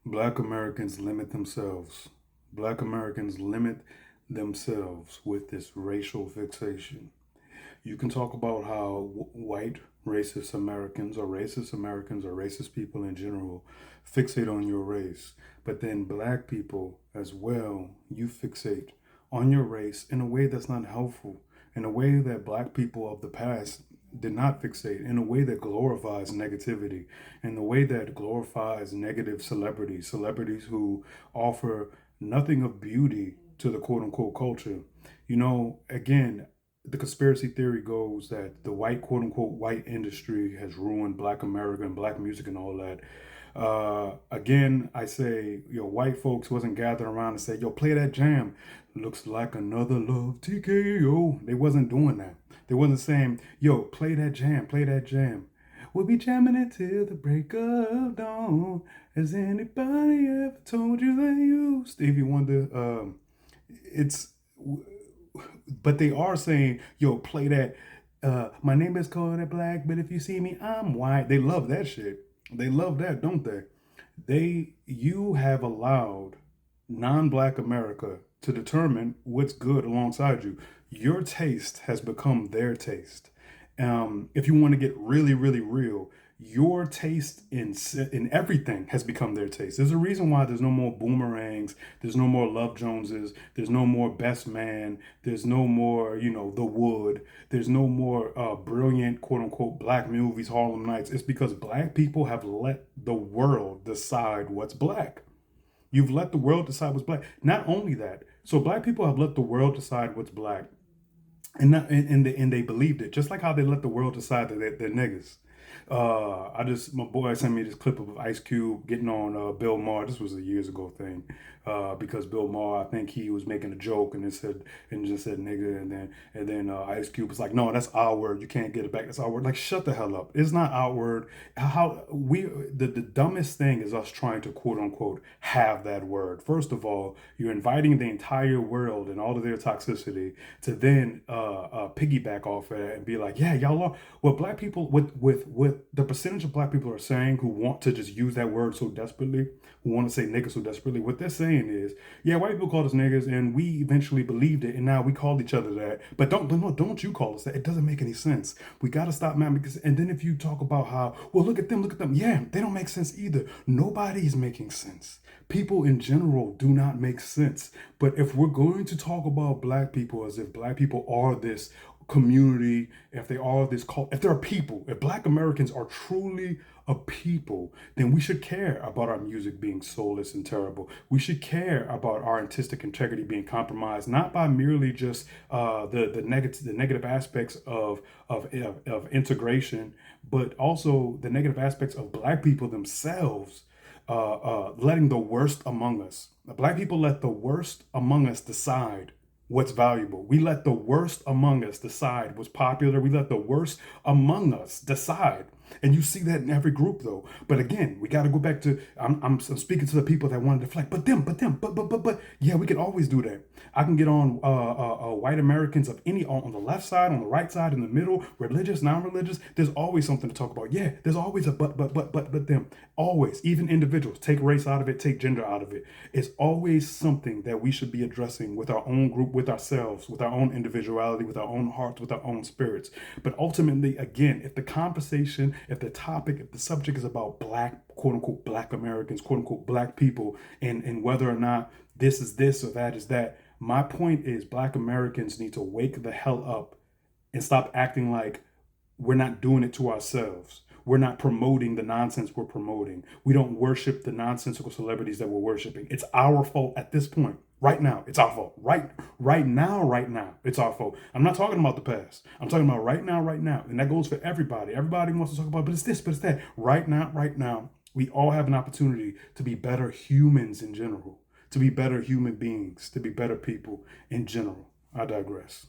Black Americans limit themselves. Black Americans limit themselves with this racial fixation. You can talk about how white racist Americans or racist people in general fixate on your race, but then black people as well, you fixate on your race in a way that's not helpful, in a way that black people of the past did not fixate, in a way that glorifies negativity, in a way that glorifies negative celebrities, celebrities who offer nothing of beauty to the quote unquote culture. You know, again, the conspiracy theory goes that the white quote unquote white industry has ruined black America and black music and all that. Again, I say, white folks wasn't gathering around and say, yo, play that jam. Looks like another love TKO. They wasn't doing that. They wasn't saying, yo, play that jam, play that jam. We'll be jamming it till the break of dawn. Has anybody ever told you that you, Stevie Wonder? It's but they are saying, yo, play that. My name is Kodak Black, but if you see me, I'm white. They love that shit. They love that, don't they? You have allowed non-black America to determine what's good alongside you. Your taste has become their taste. If you want to get really, really real, your taste in everything has become their taste. There's a reason why there's no more Boomerangs, there's no more Love Joneses, there's no more Best Man, there's no more, The Wood, there's no more brilliant quote unquote black movies, Harlem Nights. It's because black people have let the world decide what's black. You've let the world decide what's black. Not only that, so black people have let the world decide what's black, and they believed it, just like how they let the world decide that they're niggas. My boy sent me this clip of Ice Cube getting on Bill Maher. This was a years ago thing, because Bill Maher, I think he was making a joke and just said nigga, and then Ice Cube was like, no, that's our word. You can't get it back. That's our word. Like, shut the hell up. It's not our word. The dumbest thing is us trying to quote unquote have that word. First of all, you're inviting the entire world and all of their toxicity to then piggyback off of it and be like, yeah, y'all are what black people with the percentage of black people are saying who want to just use that word so desperately, who want to say niggas so desperately. What they're saying is, yeah, white people called us niggas and we eventually believed it and now we called each other that. But don't you call us that? It doesn't make any sense. We got to stop, man. Because and then if you talk about how, well, look at them, yeah, they don't make sense either. Nobody's making sense. People in general do not make sense. But if we're going to talk about black people as if black people are this community, if they are this cult, if they're people, if black Americans are truly a people, then we should care about our music being soulless and terrible. We should care about our artistic integrity being compromised, not by merely just the negative aspects of integration, but also the negative aspects of black people themselves letting the worst among us. Black people let the worst among us decide what's valuable. We let the worst among us decide what's popular. We let the worst among us decide. And you see that in every group, though. But again, we got to go back to I'm speaking to the people that want to deflect. But yeah, we can always do that. I can get on white Americans of any on the left side, on the right side, in the middle, religious, non-religious. There's always something to talk about. Yeah, there's always a but them. Always, even individuals. Take race out of it, take gender out of it. It's always something that we should be addressing with our own group, with ourselves, with our own individuality, with our own hearts, with our own spirits. But ultimately, again, if the conversation, if the topic, if the subject is about black, quote unquote, black Americans, quote unquote, black people, and whether or not this is this or that is that, my point is black Americans need to wake the hell up and stop acting like we're not doing it to ourselves. We're not promoting the nonsense we're promoting. We don't worship the nonsensical celebrities that we're worshiping. It's our fault at this point. Right now, it's our fault. Right now, it's our fault. I'm not talking about the past. I'm talking about right now. And that goes for everybody. Everybody wants to talk about, but it's this, but it's that. Right now, we all have an opportunity to be better humans in general, to be better human beings, to be better people in general. I digress.